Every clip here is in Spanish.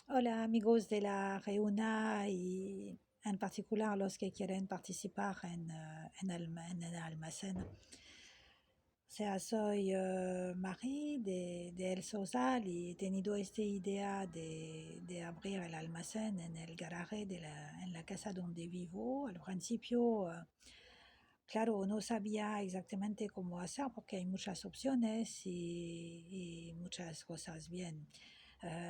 Hola amigos de la Reúna y en particular los que quieren participar en el almacén. O sea, soy Marie de El Sosal y he tenido esta idea de abrir el almacén en el garaje en la casa donde vivo. Al principio, claro, no sabía exactamente cómo hacer porque hay muchas opciones y muchas cosas bien.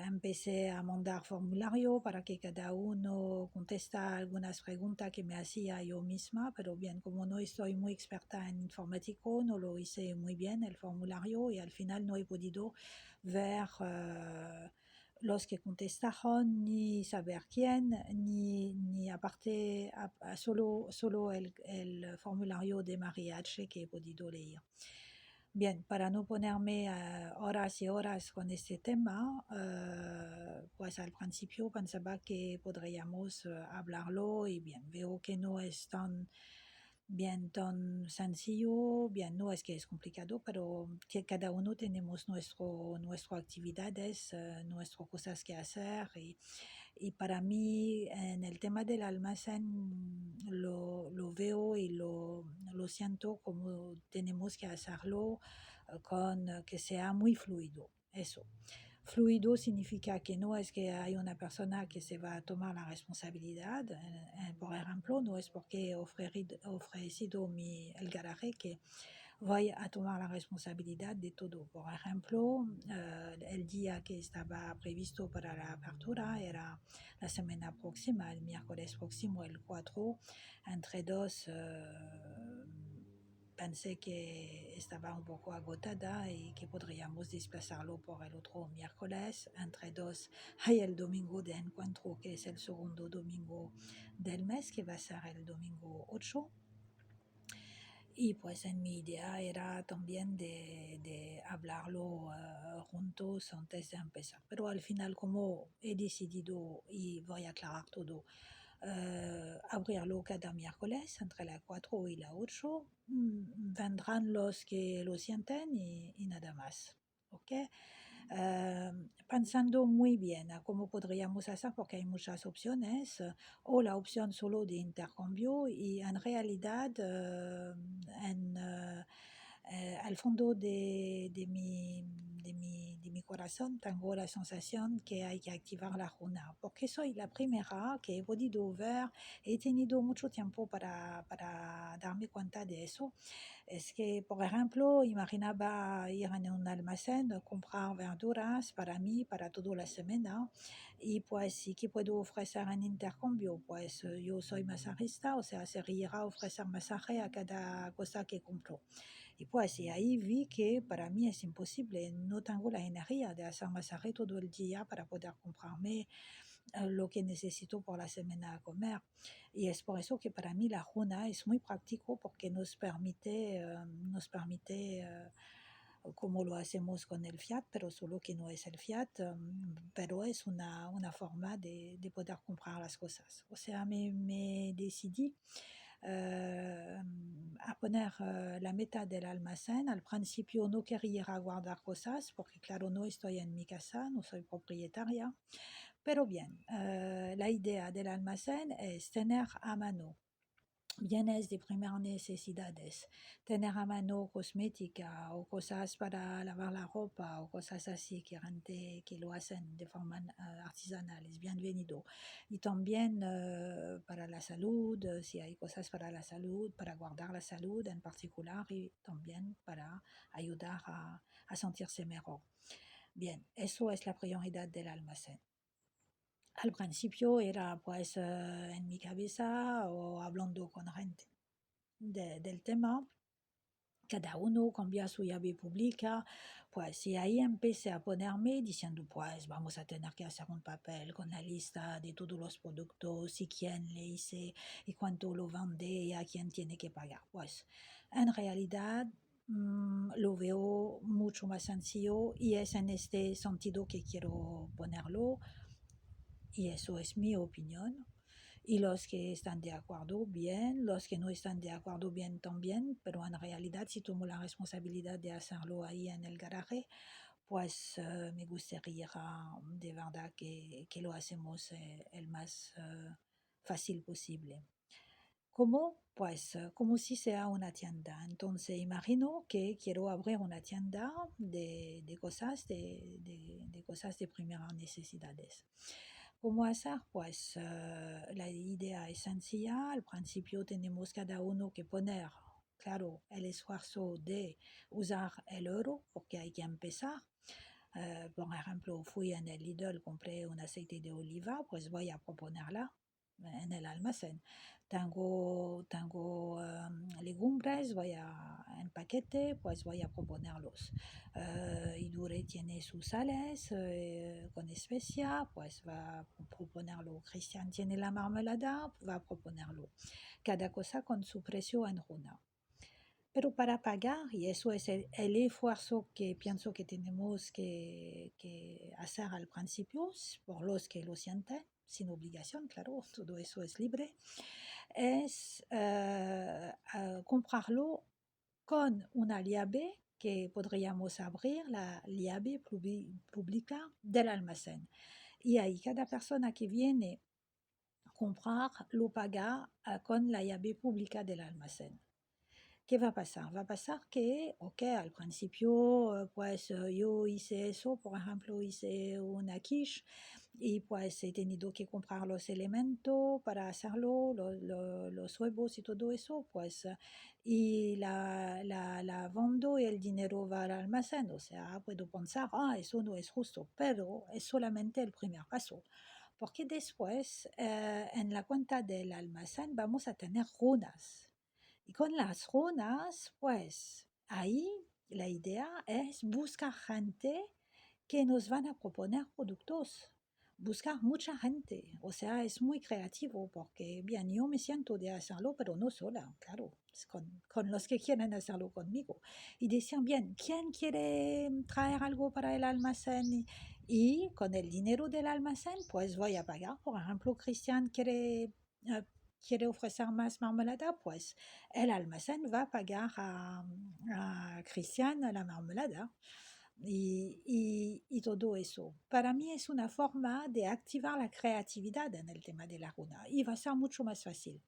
Empecé a mandar formulario para que cada uno contesta algunas preguntas que me hacía yo misma, pero bien, como no estoy muy experta en informático, no lo hice muy bien el formulario y al final no he podido ver los que contestaron, ni saber quién, ni aparte solo el formulario de María H que he podido leer. Bien, para no ponerme horas y horas con este tema, pues al principio pensaba que podríamos hablarlo y bien, veo que no es tan bien tan sencillo, bien, no es que es complicado, pero que cada uno tenemos nuestras actividades, nuestras cosas que hacer y para mí en el tema del almacén lo veo y lo siento como tenemos que hacerlo con que sea muy fluido. Eso. Fluido significa que no es que hay una persona que se va a tomar la responsabilidad. Por ejemplo, no es porque he ofrecido el garaje que voy a tomar la responsabilidad de todo. Por ejemplo, el día que estaba previsto para la apertura era la semana próxima, el miércoles próximo, el 4, entre dos. Pensé que estaba un poco agotada y que podríamos desplazarlo por el otro miércoles. Entre dos hay el domingo de encuentro, que es el segundo domingo del mes, que va a ser el domingo 8. Y pues en mi idea era también de hablarlo juntos antes de empezar. Pero al final, como he decidido y voy a aclarar todo, abrirlo cada miércoles entre la 4 y la 8, vendrán los que lo sienten y nada más. ¿Ok? Pensando muy bien a cómo podríamos hacer, porque hay muchas opciones, o la opción solo de intercambio y en realidad al fondo de mi corazón tengo la sensación que hay que activar la runa, porque soy la primera que he podido ver, he tenido mucho tiempo para darme cuenta de eso. Es que, por ejemplo, imaginaba ir en un almacén, comprar verduras para mí, para toda la semana, y pues sí que puedo ofrecer en intercambio, pues yo soy masajista, o sea, sería ofrecer masaje a cada cosa que compro. Y pues y ahí vi que para mí es imposible, no tengo la energía de hacer masaje todo el día para poder comprarme lo que necesito por la semana a comer. Y es por eso que para mí la Runa es muy práctico porque nos permite como lo hacemos con el Fiat, pero solo que no es el Fiat, pero es una forma de poder comprar las cosas. O sea, me decidí eh, a poner la meta del almacén. Al principio no quería ir a guardar cosas porque, claro, no estoy en mi casa, no soy propietaria. Pero bien, la idea del almacén es tener a mano bienes de primeras necesidades, tener a mano cosmética o cosas para lavar la ropa o cosas así que lo hacen de forma artesanal, es bienvenido. Y también para la salud, si hay cosas para la salud, para guardar la salud en particular y también para ayudar a sentirse mejor. Bien, eso es la prioridad del almacén. Al principio era pues en mi cabeza o hablando con gente del tema, cada uno cambia su llave pública, pues y ahí empecé a ponerme diciendo pues vamos a tener que hacer un papel con la lista de todos los productos y quién le hice y cuánto lo vende y a quién tiene que pagar. Pues en realidad lo veo mucho más sencillo y es en este sentido que quiero ponerlo y eso es mi opinión. Y los que están de acuerdo, bien, los que no están de acuerdo, bien también, pero en realidad si tomo la responsabilidad de hacerlo ahí en el garaje, pues me gustaría de verdad que lo hacemos el más fácil posible. ¿Cómo? Pues como si sea una tienda. Entonces imagino que quiero abrir una tienda de cosas de cosas de primeras necesidades. ¿Cómo hacer? Pues la idea es sencilla. Al principio tenemos cada uno que poner, claro, el esfuerzo de usar el euro porque hay que empezar. Por ejemplo, fui en el Lidl, compré un aceite de oliva, pues voy a proponerla en el almacén. Tengo legumbres, voy a en paquete, pues voy a proponerlos. Idure tiene sus sales con especia, pues va a proponerlo. Cristian tiene la mermelada, va a proponerlo. Cada cosa con su precio en runa. Pero para pagar, y eso es el esfuerzo que pienso que tenemos que hacer al principio, por los que lo sienten, sin obligación, claro, todo eso es libre, es comprarlo con una llave que podríamos abrir, la llave pública del almacén. Y ahí cada persona que viene a comprar lo paga con la llave pública del almacén. ¿Qué va a pasar? Va a pasar que, ok, al principio, pues yo hice eso, por ejemplo, hice una quiche y pues he tenido que comprar los elementos para hacerlo, los huevos y todo eso, pues, y la vendo y el dinero va al almacén. O sea, puedo pensar, eso no es justo, pero es solamente el primer paso. Porque después, en la cuenta del almacén vamos a tener runas. Y con las runas, pues ahí la idea es buscar gente que nos van a proponer productos, buscar mucha gente. O sea, es muy creativo porque, bien, yo me siento de hacerlo, pero no sola, claro, es con los que quieren hacerlo conmigo. Y decían, bien, ¿quién quiere traer algo para el almacén? Y con el dinero del almacén, pues voy a pagar. Por ejemplo, Cristian quiere ofrecer más mermelada, pues el almacén va a pagar a Cristian la mermelada y todo eso. Para mí es una forma de activar la creatividad en el tema de la runa y va a ser mucho más fácil.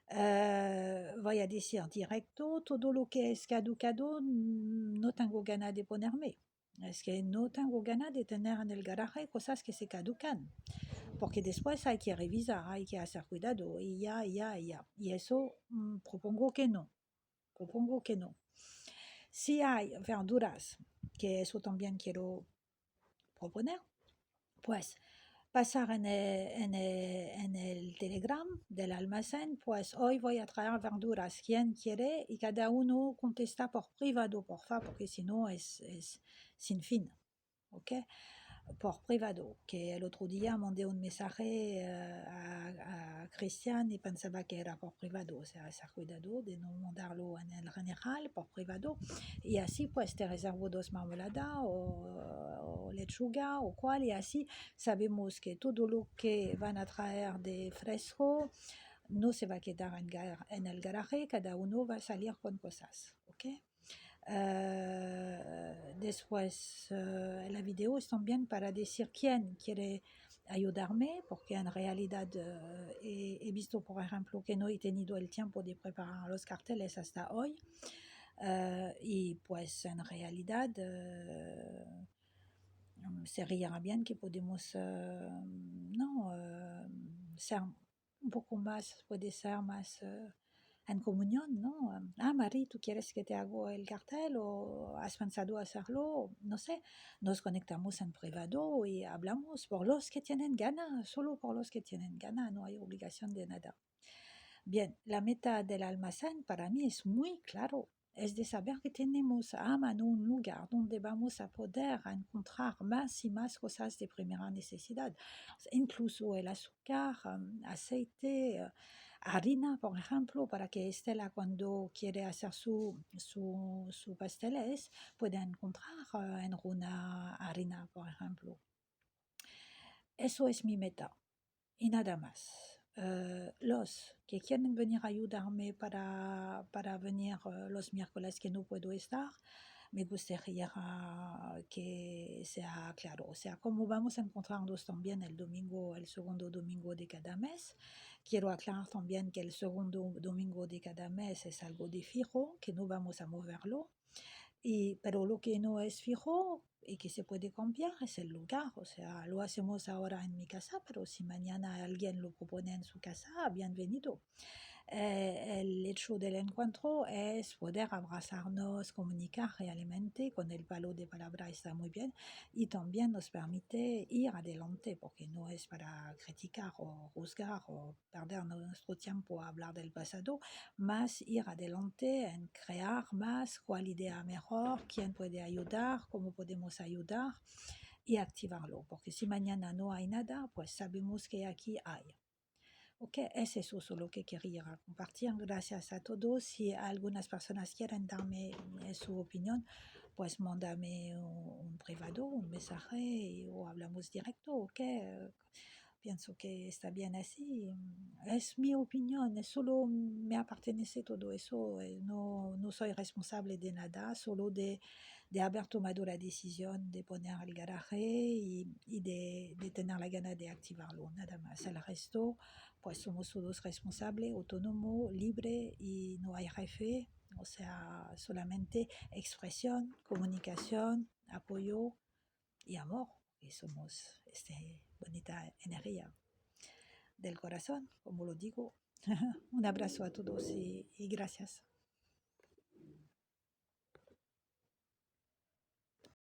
Voy a decir directo, todo lo que es caducado no tengo ganas de ponerme. Es que no tengo ganas de tener en el garaje cosas que se caducan, porque después hay que revisar, hay que hacer cuidado y ya. Y eso propongo que no, propongo que no. Si hay verduras, que eso también quiero proponer, pues pasar en el Telegram del almacén, pues hoy voy a traer verduras, ¿quién quiere? Y cada uno contesta por privado, por favor, porque si no es sin fin, ¿ok? Por privado, que el otro día mandé un mensaje a Cristian y pensaba que era por privado, o sea, hacer cuidado de no mandarlo en el general, por privado, y así pues te reservo dos mermeladas o lechuga o cual, y así sabemos que todo lo que van a traer de fresco no se va a quedar en el garaje, cada uno va a salir con cosas, ¿ok? Después, la video es también para decir quién quiere ayudarme, porque en realidad he visto, por ejemplo, que no he tenido el tiempo de preparar los carteles hasta hoy. Y pues en realidad sería bien que podemos, no, ser un poco más, puede ser más en comunión, ¿no? Mari, ¿tú quieres que te haga el cartel o has pensado hacerlo? No sé, nos conectamos en privado y hablamos por los que tienen ganas, solo por los que tienen ganas, no hay obligación de nada. Bien, la meta del almacén para mí es muy claro. Es de saber que tenemos a mano un lugar donde vamos a poder encontrar más y más cosas de primera necesidad. Incluso el azúcar, aceite, harina, por ejemplo, para que Estela cuando quiere hacer su pasteles pueda encontrar en una harina, por ejemplo. Eso es mi meta y nada más. Los que quieren venir a ayudarme para venir los miércoles que no puedo estar, me gustaría que sea claro. O sea, como vamos a encontrarnos también el domingo, el segundo domingo de cada mes, quiero aclarar también que el segundo domingo de cada mes es algo de fijo, que no vamos a moverlo. Pero lo que no es fijo y que se puede cambiar es el lugar. O sea, lo hacemos ahora en mi casa, pero si mañana alguien lo propone en su casa, bienvenido. El hecho del encuentro es poder abrazarnos, comunicar realmente con el palo de palabra está muy bien y también nos permite ir adelante porque no es para criticar o juzgar o perder nuestro tiempo a hablar del pasado, más ir adelante en crear más, cuál idea mejor, quién puede ayudar, cómo podemos ayudar y activarlo, porque si mañana no hay nada, pues sabemos que aquí hay. Ok, es eso solo que quería compartir. Gracias a todos. Si algunas personas quieren darme su opinión, pues mándame un privado, un mensaje o hablamos directo. Ok, pienso que está bien así. Es mi opinión, es solo me pertenece todo eso. No soy responsable de nada, solo de haber tomado la decisión de poner el garaje y de tener la gana de activarlo, nada más. El resto pues somos todos responsables, autónomos, libres y no hay jefe, o sea, solamente expresión, comunicación, apoyo y amor. Y somos esta bonita energía del corazón, como lo digo. Un abrazo a todos y gracias.